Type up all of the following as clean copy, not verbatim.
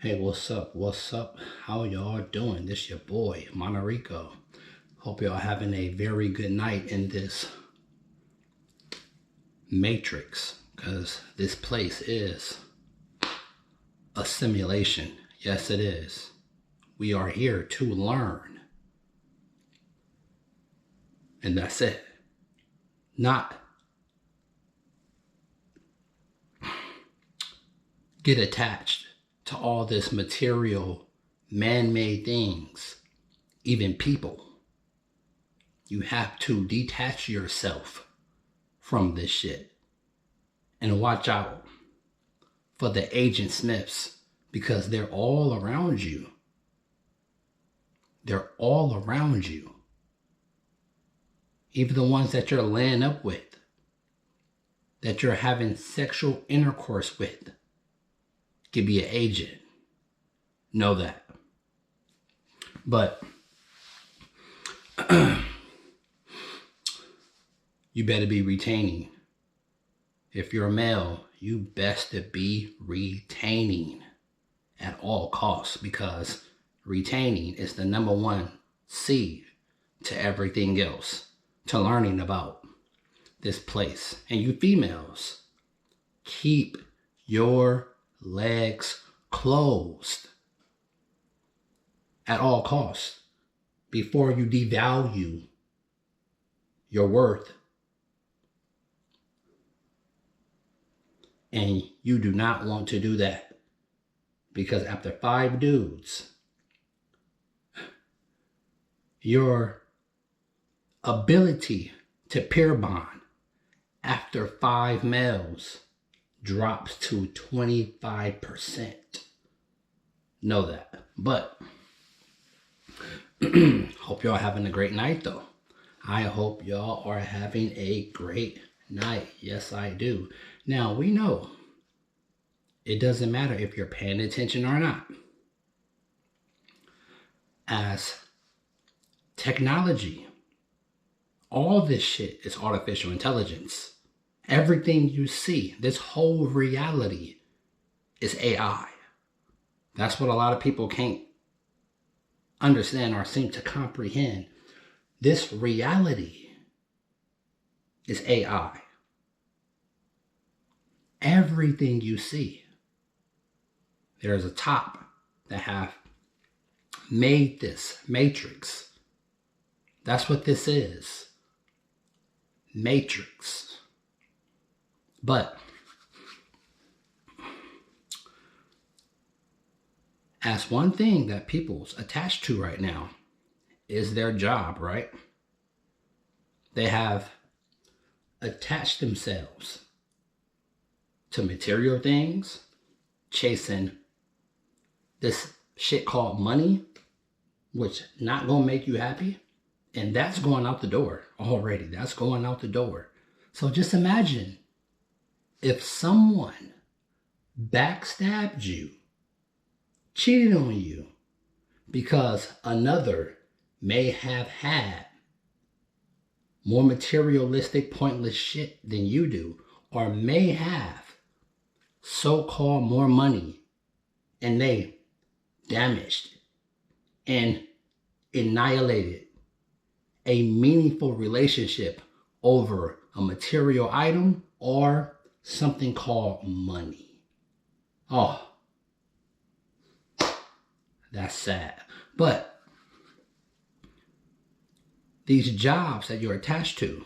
Hey, what's up? What's up? How y'all doing? This your boy, Monterico. Hope y'all having a very good night in this matrix, because this place is a simulation. Yes, it is. We are here to learn. And that's it. Not get attached to all this material, man-made things, even people. You have to detach yourself from this shit and watch out for the Agent Smiths, because they're all around you. They're all around you. Even the ones that you're laying up with, that you're having sexual intercourse with, could be an agent. Know that. But you better be retaining. If you're a male, you best to be retaining at all costs, because retaining is the number one seed to everything else, to learning about this place. And you females, keep your legs closed at all costs before you devalue your worth. And you do not want to do that, because after 5 dudes, your ability to pair bond after 5 males drops to 25%. Know that. But hope y'all having a great night though. I hope y'all are having a great night. Yes, I do. Now, we know it doesn't matter if you're paying attention or not. As technology, all this shit is artificial intelligence. Everything you see, this whole reality is AI. That's what a lot of people can't understand or seem to comprehend. This reality is AI. Everything you see. There's a top that have made this matrix. That's what this is. Matrix. But as one thing that people's attached to right now is their job, right? They have attached themselves to material things, chasing this shit called money, which not gonna make you happy. And that's going out the door already. That's going out the door. So just imagine if someone backstabbed you, cheated on you, because another may have had more materialistic, pointless shit than you do, or may have so-called more money, and they damaged and annihilated a meaningful relationship over a material item or something called money. Oh, that's sad. But these jobs that you're attached to,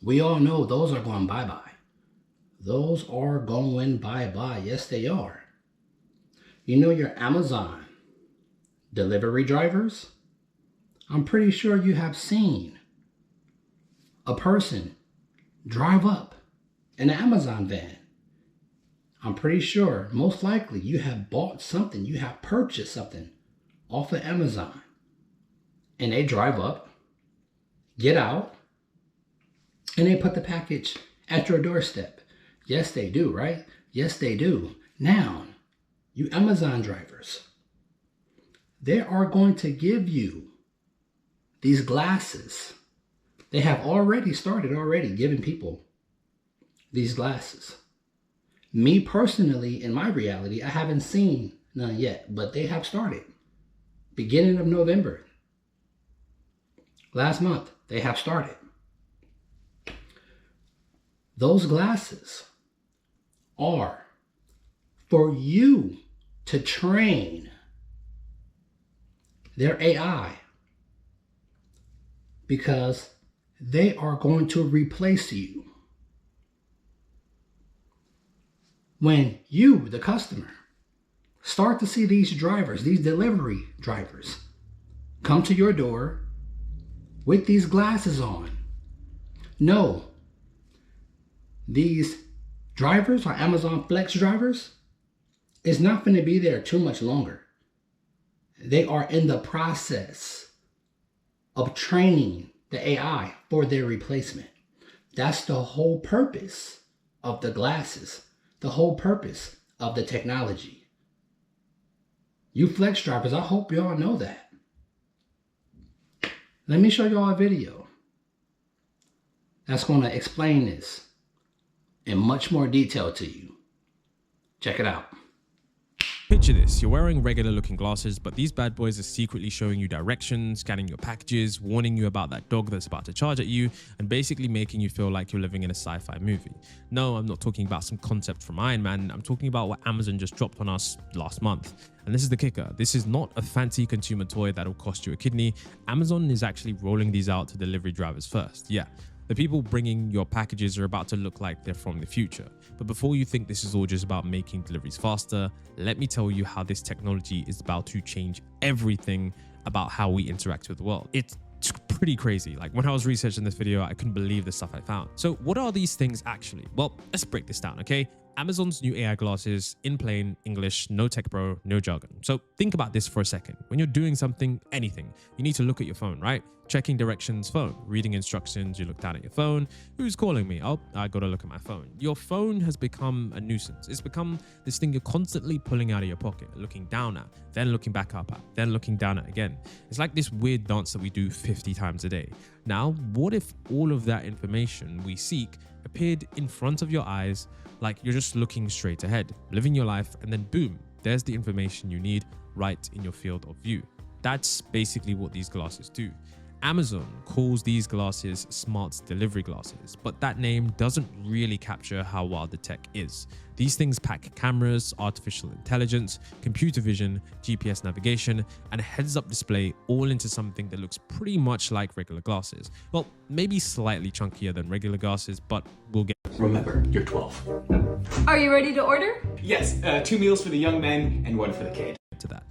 we all know those are going bye-bye. Those are going bye-bye. Yes, they are. You know your Amazon delivery drivers? I'm pretty sure you have seen a person drive up in an Amazon van. I'm pretty sure, most likely, you have bought something, you have purchased something off of Amazon. And they drive up, get out, and they put the package at your doorstep. Yes, they do, right? Yes, they do. Now, you Amazon drivers, they are going to give you these glasses. They have already started giving people these glasses. Me personally, in my reality, I haven't seen none yet, but they have started. Beginning of November, last month, they have started. Those glasses are for you to train their AI, because they are going to replace you. When you, the customer, start to see these drivers, these delivery drivers, come to your door with these glasses on, no, these drivers or Amazon Flex drivers is not going to be there too much longer. They are in the process of training the AI for their replacement. That's the whole purpose of the glasses, the whole purpose of the technology. You Flex drivers, I hope y'all know that. Let me show y'all a video that's going to explain this in much more detail to you. Check it out. Picture this, you're wearing regular looking glasses, but these bad boys are secretly showing you directions, scanning your packages, warning you about that dog that's about to charge at you, and basically making you feel like you're living in a sci-fi movie. No, I'm not talking about some concept from Iron Man, I'm talking about what Amazon just dropped on us last month. And this is the kicker, this is not a fancy consumer toy that'll cost you a kidney. Amazon is actually rolling these out to delivery drivers first. Yeah, the people bringing your packages are about to look like they're from the future. But before you think this is all just about making deliveries faster, let me tell you how this technology is about to change everything about how we interact with the world. It's pretty crazy. Like when I was researching this video, I couldn't believe the stuff I found. So what are these things actually? Well, let's break this down, okay? Amazon's new AI glasses in plain English, no tech bro, no jargon. So think about this for a second. When you're doing something, anything, you need to look at your phone, right? Checking directions, phone, reading instructions, you look down at your phone. Who's calling me? Oh, I gotta look at my phone. Your phone has become a nuisance. It's become this thing you're constantly pulling out of your pocket, looking down at, then looking back up at, then looking down at again. It's like this weird dance that we do 50 times a day. Now, what if all of that information we seek appeared in front of your eyes, like you're just looking straight ahead, living your life, and then boom, there's the information you need right in your field of view. That's basically what these glasses do. Amazon calls these glasses smart delivery glasses, but that name doesn't really capture how wild the tech is. These things pack cameras, artificial intelligence, computer vision, GPS navigation, and a heads-up display all into something that looks pretty much like regular glasses. Well, maybe slightly chunkier than regular glasses, but we'll get. Remember, you're 12. Are you ready to order? Yes, 2 meals for the young men and 1 for the kid. To that.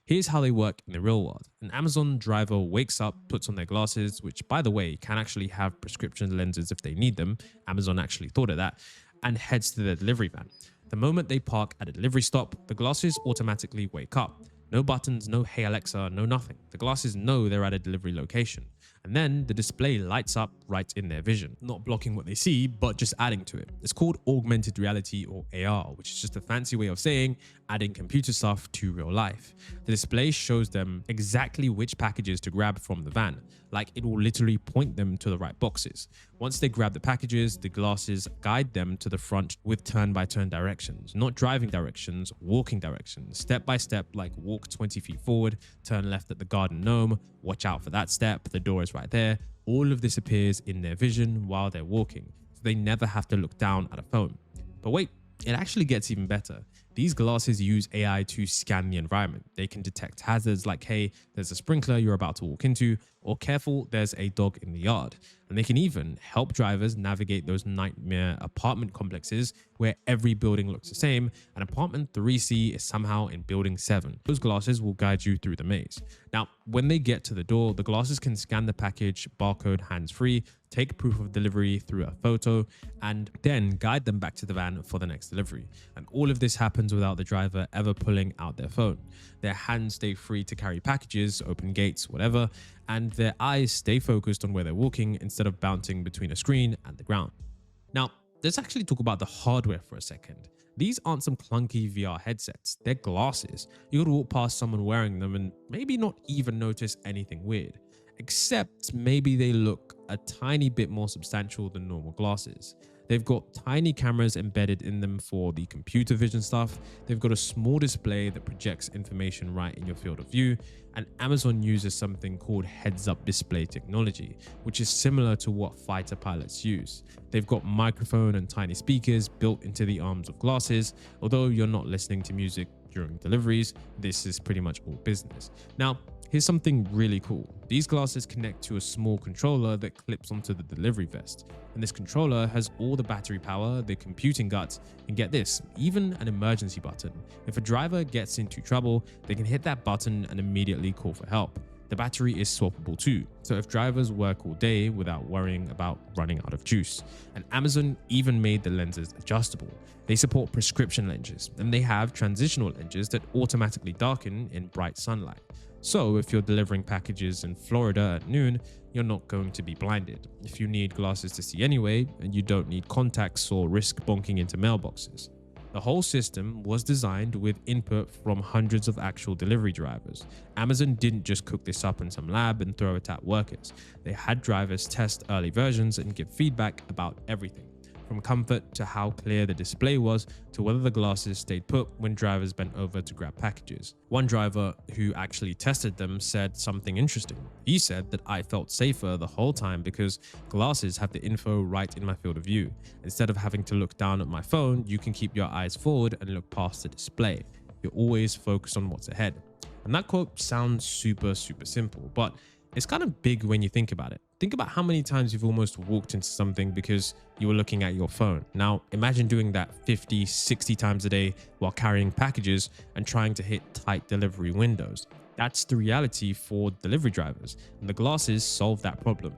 Here's how they work in the real world. An Amazon driver wakes up, puts on their glasses, which by the way, can actually have prescription lenses if they need them. Amazon actually thought of that, and heads to their delivery van. The moment they park at a delivery stop, the glasses automatically wake up. No buttons, no hey Alexa, no nothing. The glasses know they're at a delivery location. And then the display lights up right in their vision, not blocking what they see, but just adding to it. It's called augmented reality or AR, which is just a fancy way of saying adding computer stuff to real life. The display shows them exactly which packages to grab from the van, like it will literally point them to the right boxes. Once they grab the packages, the glasses guide them to the front with turn-by-turn directions, not driving directions, walking directions, step by step, like walk 20 feet forward, turn left at the garden gnome, watch out for that step, the door is right there. All of this appears in their vision while they're walking, so they never have to look down at a phone. But wait, it actually gets even better. These glasses use AI to scan the environment. They can detect hazards like, hey, there's a sprinkler you're about to walk into, or careful, there's a dog in the yard. And they can even help drivers navigate those nightmare apartment complexes where every building looks the same, and apartment 3C is somehow in building 7. Those glasses will guide you through the maze. Now, when they get to the door, the glasses can scan the package, barcode hands-free, take proof of delivery through a photo, and then guide them back to the van for the next delivery. And all of this happens without the driver ever pulling out their phone. Their hands stay free to carry packages, open gates, whatever, and their eyes stay focused on where they're walking instead of bouncing between a screen and the ground. Now, let's actually talk about the hardware for a second. These aren't some clunky VR headsets, they're glasses. You could walk past someone wearing them and maybe not even notice anything weird, except maybe they look a tiny bit more substantial than normal glasses. They've got tiny cameras embedded in them for the computer vision stuff. They've got a small display that projects information right in your field of view. And Amazon uses something called heads-up display technology, which is similar to what fighter pilots use. They've got microphone and tiny speakers built into the arms of glasses. Although you're not listening to music during deliveries, this is pretty much all business. Now, here's something really cool. These glasses connect to a small controller that clips onto the delivery vest. And this controller has all the battery power, the computing guts, and get this, even an emergency button. If a driver gets into trouble, they can hit that button and immediately call for help. The battery is swappable too, so if drivers work all day without worrying about running out of juice. And Amazon even made the lenses adjustable. They support prescription lenses, and they have transitional lenses that automatically darken in bright sunlight. So if you're delivering packages in Florida at noon, you're not going to be blinded. If you need glasses to see anyway, and you don't need contacts or risk bonking into mailboxes. The whole system was designed with input from hundreds of actual delivery drivers. Amazon didn't just cook this up in some lab and throw it at workers. They had drivers test early versions and give feedback about everything, from comfort to how clear the display was to whether the glasses stayed put when drivers bent over to grab packages. One driver who actually tested them said something interesting. He said that I felt safer the whole time because glasses have the info right in my field of view. Instead of having to look down at my phone, you can keep your eyes forward and look past the display. You're always focused on what's ahead. And that quote sounds super simple, but it's kind of big when you think about it. Think about how many times you've almost walked into something because you were looking at your phone. Now, imagine doing that 50, 60 times a day while carrying packages and trying to hit tight delivery windows. That's the reality for delivery drivers, and the glasses solve that problem.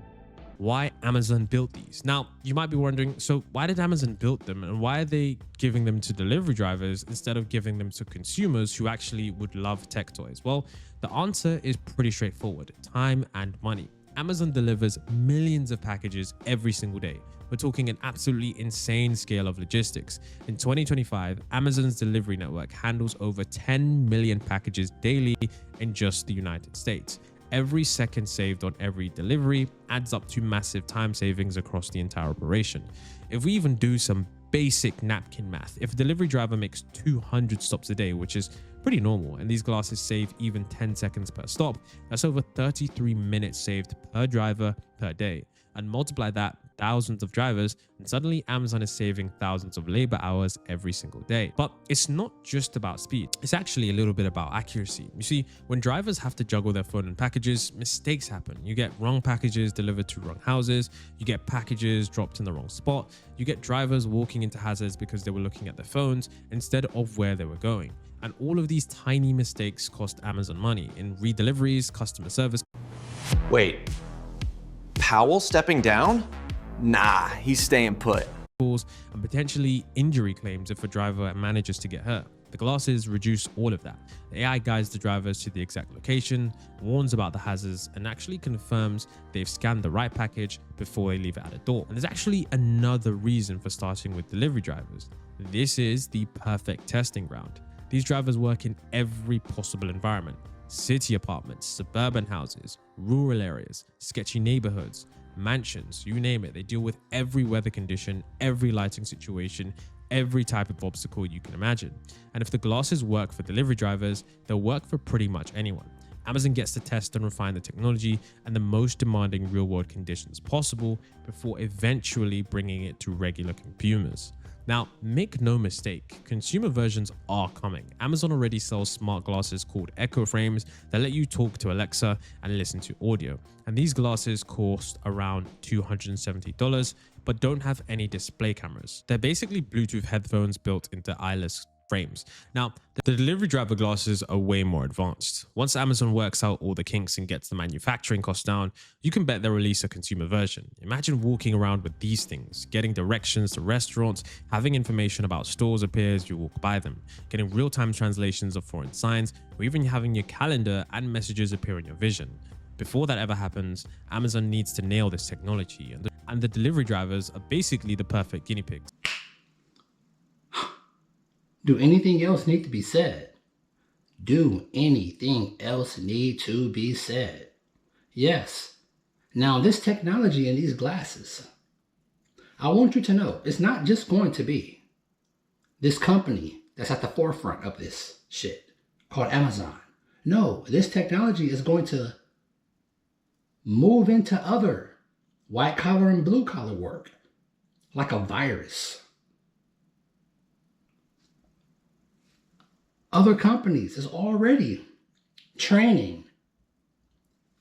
Why Amazon built these? Now, you might be wondering, so why did Amazon build them, and why are they giving them to delivery drivers instead of giving them to consumers who actually would love tech toys? Well, the answer is pretty straightforward: time and money. Amazon delivers millions of packages every single day. We're talking an absolutely insane scale of logistics. In 2025, Amazon's delivery network handles over 10 million packages daily in just the United States. Every second saved on every delivery adds up to massive time savings across the entire operation. If we even do some basic napkin math, if a delivery driver makes 200 stops a day, which is pretty normal, and these glasses save even 10 seconds per stop, that's over 33 minutes saved per driver per day. And multiply that thousands of drivers, and suddenly Amazon is saving thousands of labor hours every single day. But it's not just about speed. It's actually a little bit about accuracy. You see, when drivers have to juggle their phone and packages, mistakes happen. You get wrong packages delivered to wrong houses. You get packages dropped in the wrong spot. You get drivers walking into hazards because they were looking at their phones instead of where they were going. And all of these tiny mistakes cost Amazon money in redeliveries, customer service. Wait, Powell stepping down? Nah, he's staying put. And potentially injury claims if a driver manages to get hurt. The glasses reduce all of that. The AI guides the drivers to the exact location, warns about the hazards, and actually confirms they've scanned the right package before they leave it at a door. And there's actually another reason for starting with delivery drivers. This is the perfect testing ground. These drivers work in every possible environment: city apartments, suburban houses, rural areas, sketchy neighborhoods, mansions, you name it. They deal with every weather condition, every lighting situation, every type of obstacle you can imagine. And if the glasses work for delivery drivers, they'll work for pretty much anyone. Amazon gets to test and refine the technology and the most demanding real-world conditions possible before eventually bringing it to regular consumers. Now, make no mistake, consumer versions are coming. Amazon already sells smart glasses called Echo Frames that let you talk to Alexa and listen to audio. And these glasses cost around $270, but don't have any display cameras. They're basically Bluetooth headphones built into eyeless frames. Now, the delivery driver glasses are way more advanced. Once Amazon works out all the kinks and gets the manufacturing costs down, you can bet they'll release a consumer version. Imagine walking around with these things, getting directions to restaurants, having information about stores appear as you walk by them, getting real-time translations of foreign signs, or even having your calendar and messages appear in your vision. Before that ever happens, Amazon needs to nail this technology, and the delivery drivers are basically the perfect guinea pigs. Do anything else need to be said? Do anything else need to be said? Yes. Now, this technology in these glasses, I want you to know it's not just going to be this company that's at the forefront of this shit called Amazon. No, this technology is going to move into other white collar and blue collar work like a virus. Other companies is already training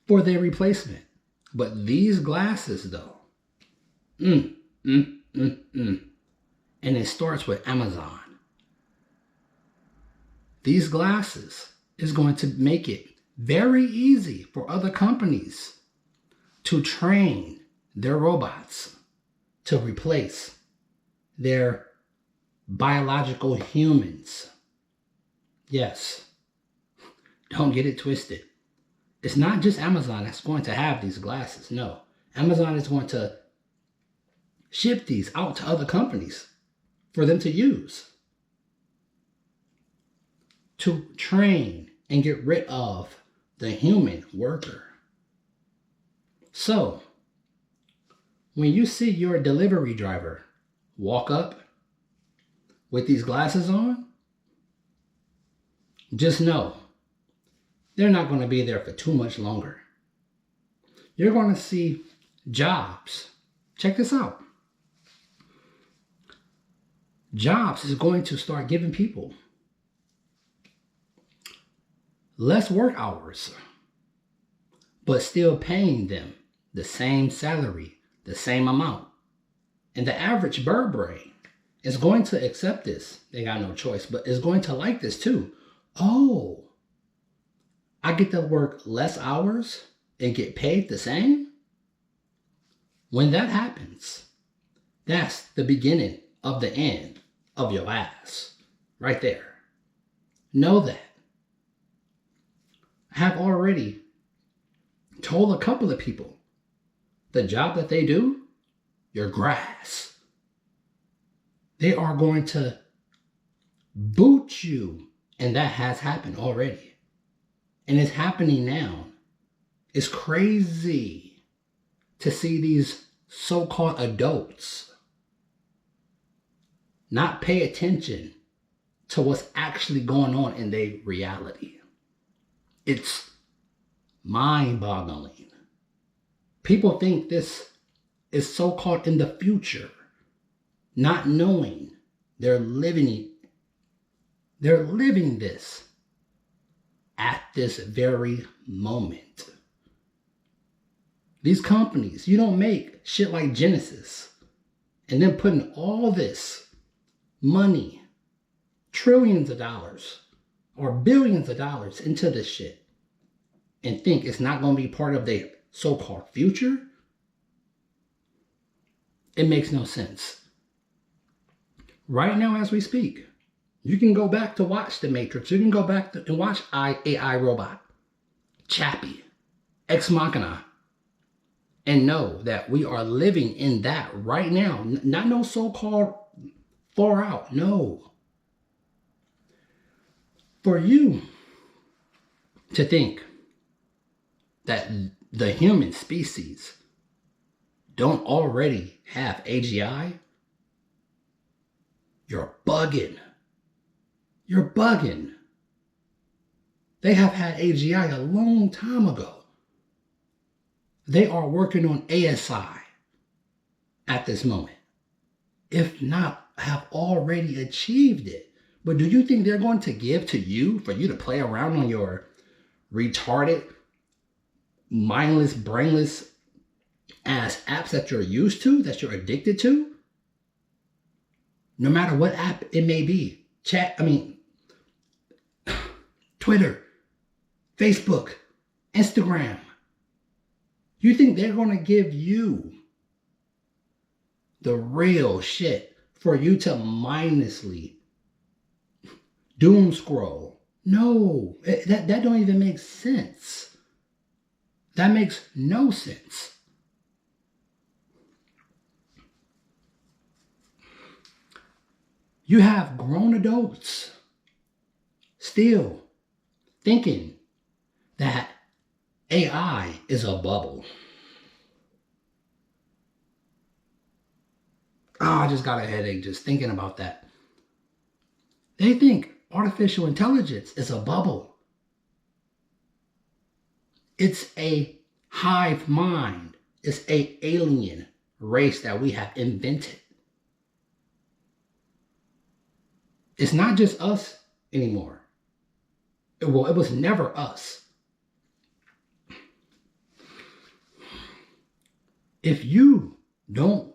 for their replacement. But these glasses though, and it starts with Amazon. These glasses is going to make it very easy for other companies to train their robots to replace their biological humans. Yes, don't get it twisted. It's not just Amazon that's going to have these glasses. No, Amazon is going to ship these out to other companies for them to use, to train and get rid of the human worker. So, when you see your delivery driver walk up with these glasses on, just know they're not going to be there for too much longer. You're going to see jobs. Check this out. Jobs is going to start giving people less work hours, but still paying them the same salary, the same amount. And the average bird brain is going to accept this. They got no choice, but is going to like this too. Oh, I get to work less hours and get paid the same? When that happens, that's the beginning of the end of your ass. Right there. Know that. I have already told a couple of people the job that they do, your grass. They are going to boot you, and that has happened already. And it's happening now. It's crazy to see these so-called adults not pay attention to what's actually going on in their reality. It's mind-boggling. People think this is so-called in the future, not knowing they're living this at this very moment. These companies, you don't make shit like Genesis and then putting all this money, trillions of dollars or billions of dollars into this shit and think it's not going to be part of their so-called future. It makes no sense. Right now as we speak, you can go back to watch The Matrix. You can go back and watch AI Robot, Chappie, Ex Machina, and know that we are living in that right now. Not no so-called far out. No. For you to think that the human species don't already have AGI, you're bugging. You're bugging. They have had AGI a long time ago. They are working on ASI at this moment. If not, have already achieved it. But do you think they're going to give to you for you to play around on your retarded, mindless, brainless ass apps that you're used to, that you're addicted to? No matter what app it may be. Twitter, Facebook, Instagram. You think they're going to give you the real shit for you to mindlessly doom scroll? No, that don't even make sense. That makes no sense. You have grown adults still thinking that AI is a bubble. I just got a headache just thinking about that. They think artificial intelligence is a bubble. It's a hive mind. It's a alien race that we have invented. It's not just us anymore. It was never us. If you don't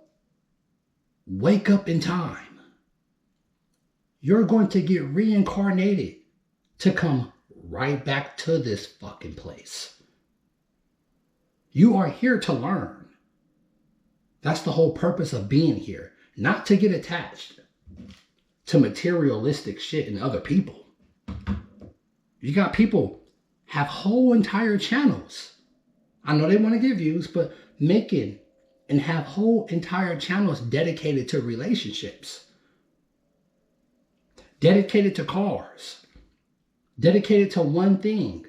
wake up in time, you're going to get reincarnated to come right back to this fucking place. You are here to learn. That's the whole purpose of being here, not to get attached to materialistic shit and other people. You got people have whole entire channels. I know they want to get views, but making and have whole entire channels dedicated to relationships, dedicated to cars, dedicated to one thing,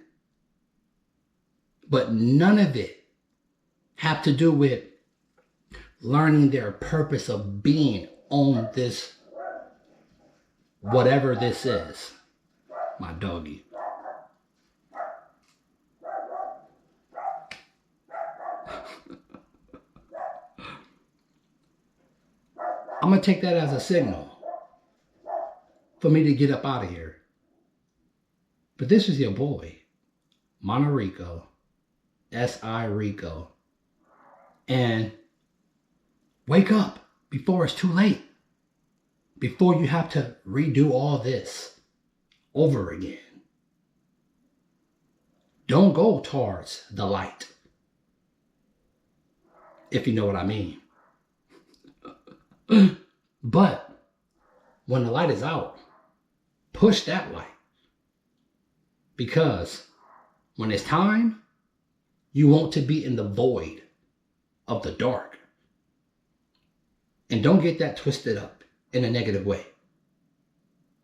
but none of it have to do with learning their purpose of being on this, whatever this is. My doggy. I'm going to take that as a signal for me to get up out of here. But this is your boy, Monterico, S.I. Rico. And wake up before it's too late. Before you have to redo all this over again. Don't go towards the light. If you know what I mean. But when the light is out, push that light. Because when it's time, you want to be in the void of the dark. And don't get that twisted up in a negative way.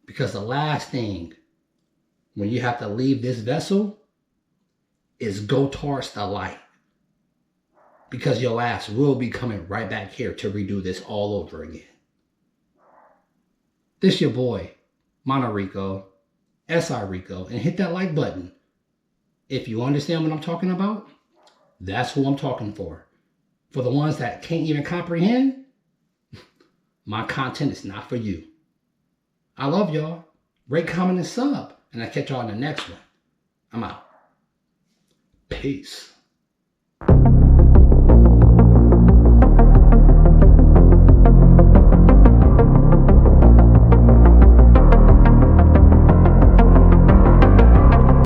Because the last thing when you have to leave this vessel is go towards the light. Because your ass will be coming right back here to redo this all over again. This your boy, Monterico, S.I. Rico, and hit that like button. If you understand what I'm talking about, that's who I'm talking for. For the ones that can't even comprehend, my content is not for you. I love y'all. Rate, comment, and sub. And I'll catch y'all in the next one. I'm out. Peace.